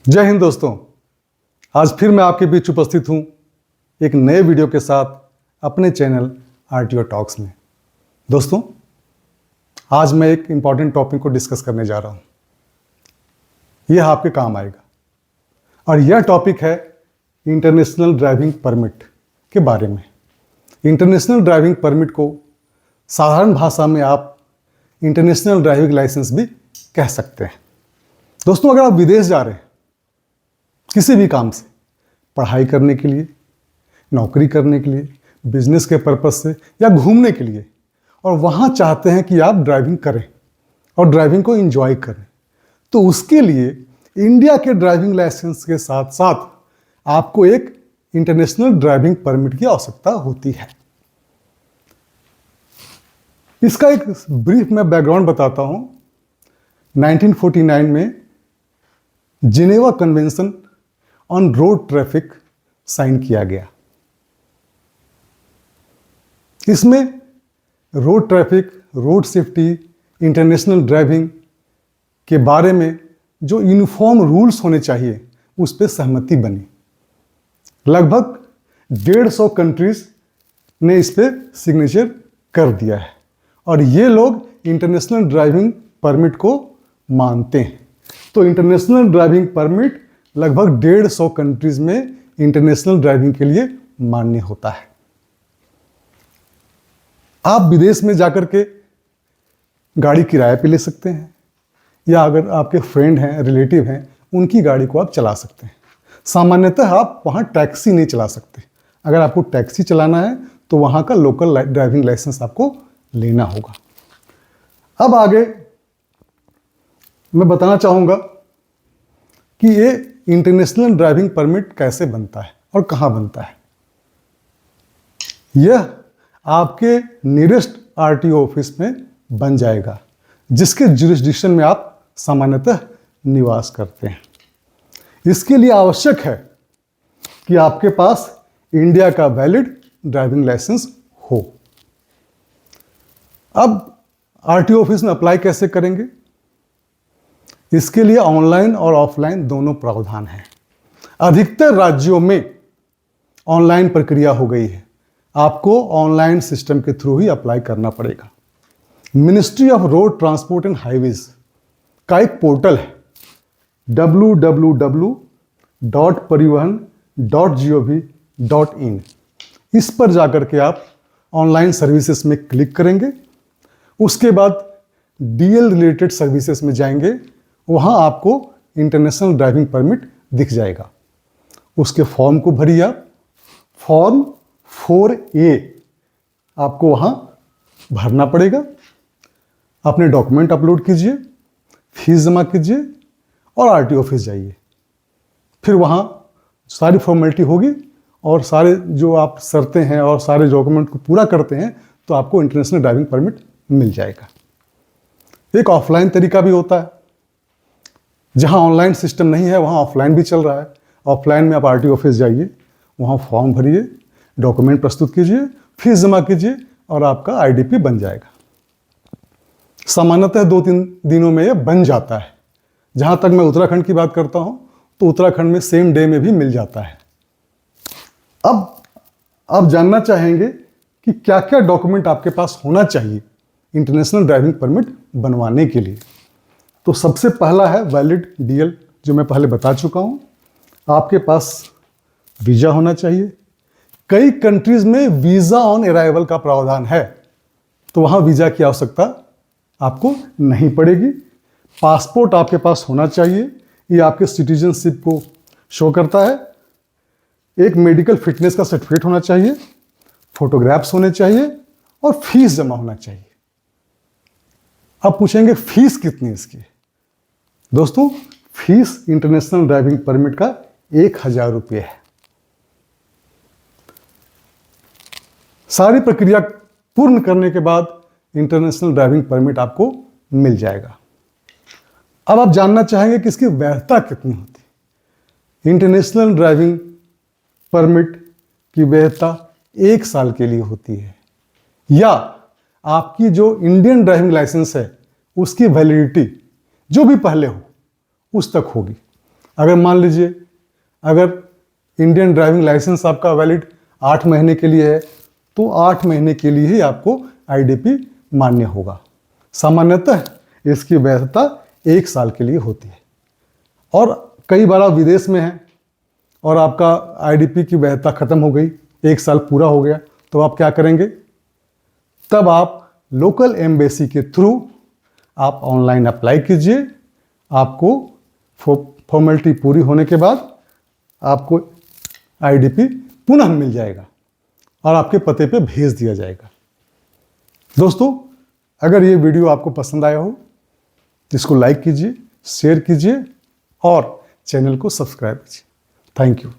जय हिंद दोस्तों। आज फिर मैं आपके बीच उपस्थित हूं एक नए वीडियो के साथ अपने चैनल आरटीओ टॉक्स में। दोस्तों, आज मैं एक इम्पॉर्टेंट टॉपिक को डिस्कस करने जा रहा हूं। यह आपके काम आएगा और यह टॉपिक है इंटरनेशनल ड्राइविंग परमिट के बारे में। इंटरनेशनल ड्राइविंग परमिट को साधारण भाषा में आप इंटरनेशनल ड्राइविंग लाइसेंस भी कह सकते हैं। दोस्तों, अगर आप विदेश जा रहे हैं किसी भी काम से, पढ़ाई करने के लिए, नौकरी करने के लिए, बिजनेस के पर्पज से या घूमने के लिए, और वहाँ चाहते हैं कि आप ड्राइविंग करें और ड्राइविंग को एंजॉय करें, तो उसके लिए इंडिया के ड्राइविंग लाइसेंस के साथ साथ आपको एक इंटरनेशनल ड्राइविंग परमिट की आवश्यकता होती है। इसका एक ब्रीफ मैं बैकग्राउंड बताता हूँ। 1949 में Geneva convention on road traffic sign किया गया। इसमें road traffic, road safety, international driving के बारे में जो यूनिफॉर्म रूल्स होने चाहिए उस पर सहमति बनी। लगभग 150 कंट्रीज ने इस पर सिग्नेचर कर दिया है और ये लोग इंटरनेशनल ड्राइविंग परमिट को मानते हैं। तो इंटरनेशनल ड्राइविंग परमिट लगभग 150 कंट्रीज में इंटरनेशनल ड्राइविंग के लिए मान्य होता है। आप विदेश में जाकर के गाड़ी किराए पे ले सकते हैं या अगर आपके फ्रेंड हैं, रिलेटिव हैं, उनकी गाड़ी को आप चला सकते हैं। सामान्यतः आप वहाँ टैक्सी नहीं चला सकते। अगर आपको टैक्सी चलाना है तो वहाँ का लोकल ड्राइविंग लाइसेंस आपको लेना होगा। अब आगे मैं बताना चाहूँगा कि ये इंटरनेशनल ड्राइविंग परमिट कैसे बनता है और कहाँ बनता है। यह आपके नियरेस्ट आरटीओ ऑफिस में बन जाएगा, जिसके जुरिस्डिक्शन में आप सामान्यतः निवास करते हैं। इसके लिए आवश्यक है कि आपके पास इंडिया का वैलिड ड्राइविंग लाइसेंस हो। अब आरटीओ ऑफिस में अप्लाई कैसे करेंगे? इसके लिए ऑनलाइन और ऑफलाइन दोनों प्रावधान हैं। अधिकतर राज्यों में ऑनलाइन प्रक्रिया हो गई है। आपको ऑनलाइन सिस्टम के थ्रू ही अप्लाई करना पड़ेगा। Ministry of road transport and highways का एक पोर्टल है www.parivahan.gov.in। इस पर जाकर के आप ऑनलाइन सर्विसेज में क्लिक करेंगे। उसके बाद डीएल रिलेटेड सर्विसेज में जाएंगे। वहाँ आपको इंटरनेशनल ड्राइविंग परमिट दिख जाएगा। उसके फॉर्म को भरिए आप। फॉर्म 4A आपको वहाँ भरना पड़ेगा। अपने डॉक्यूमेंट अपलोड कीजिए, फीस जमा कीजिए और आरटीओ ऑफिस जाइए। फिर वहाँ सारी फॉर्मेलिटी होगी और सारे जो आप शर्तें हैं और सारे डॉक्यूमेंट को पूरा करते हैं तो आपको इंटरनेशनल ड्राइविंग परमिट मिल जाएगा। एक ऑफलाइन तरीका भी होता है। जहाँ ऑनलाइन सिस्टम नहीं है वहाँ ऑफलाइन भी चल रहा है। ऑफलाइन में आप आरटीओ ऑफिस जाइए, वहाँ फॉर्म भरिए, डॉक्यूमेंट प्रस्तुत कीजिए, फीस जमा कीजिए और आपका आईडीपी बन जाएगा। सामान्यतः 2-3 दिनों में यह बन जाता है। जहाँ तक मैं उत्तराखंड की बात करता हूँ तो उत्तराखंड में सेम डे में भी मिल जाता है। अब आप जानना चाहेंगे कि क्या क्या डॉक्यूमेंट आपके पास होना चाहिए इंटरनेशनल ड्राइविंग परमिट बनवाने के लिए। तो सबसे पहला है वैलिड डीएल, जो मैं पहले बता चुका हूँ। आपके पास वीज़ा होना चाहिए। कई कंट्रीज में वीज़ा ऑन अराइवल का प्रावधान है, तो वहाँ वीज़ा की आवश्यकता आपको नहीं पड़ेगी। पासपोर्ट आपके पास होना चाहिए, ये आपके सिटीजनशिप को शो करता है। एक मेडिकल फिटनेस का सर्टिफिकेट होना चाहिए, फोटोग्राफ्स होने चाहिए और फीस जमा होना चाहिए। आप पूछेंगे फीस कितनी है इसकी? दोस्तों, फीस इंटरनेशनल ड्राइविंग परमिट का 1000 रुपये है। सारी प्रक्रिया पूर्ण करने के बाद इंटरनेशनल ड्राइविंग परमिट आपको मिल जाएगा। अब आप जानना चाहेंगे कि इसकी वैधता कितनी होती है। इंटरनेशनल ड्राइविंग परमिट की वैधता 1 साल के लिए होती है, या आपकी जो इंडियन ड्राइविंग लाइसेंस है उसकी वैलिडिटी जो भी पहले हो उस तक होगी। अगर मान लीजिए अगर इंडियन ड्राइविंग लाइसेंस आपका वैलिड 8 महीने के लिए है तो 8 महीने के लिए ही आपको आईडीपी मान्य होगा। सामान्यतः इसकी वैधता 1 साल के लिए होती है। और कई बार आप विदेश में हैं और आपका आईडीपी की वैधता खत्म हो गई, 1 साल पूरा हो गया, तो आप क्या करेंगे? तब आप लोकल एम्बेसी के थ्रू आप ऑनलाइन अप्लाई कीजिए। आपको फॉर्मेलिटी पूरी होने के बाद आपको आईडीपी पुनः मिल जाएगा और आपके पते पे भेज दिया जाएगा। दोस्तों, अगर ये वीडियो आपको पसंद आया हो तो इसको लाइक कीजिए, शेयर कीजिए और चैनल को सब्सक्राइब कीजिए। Thank you.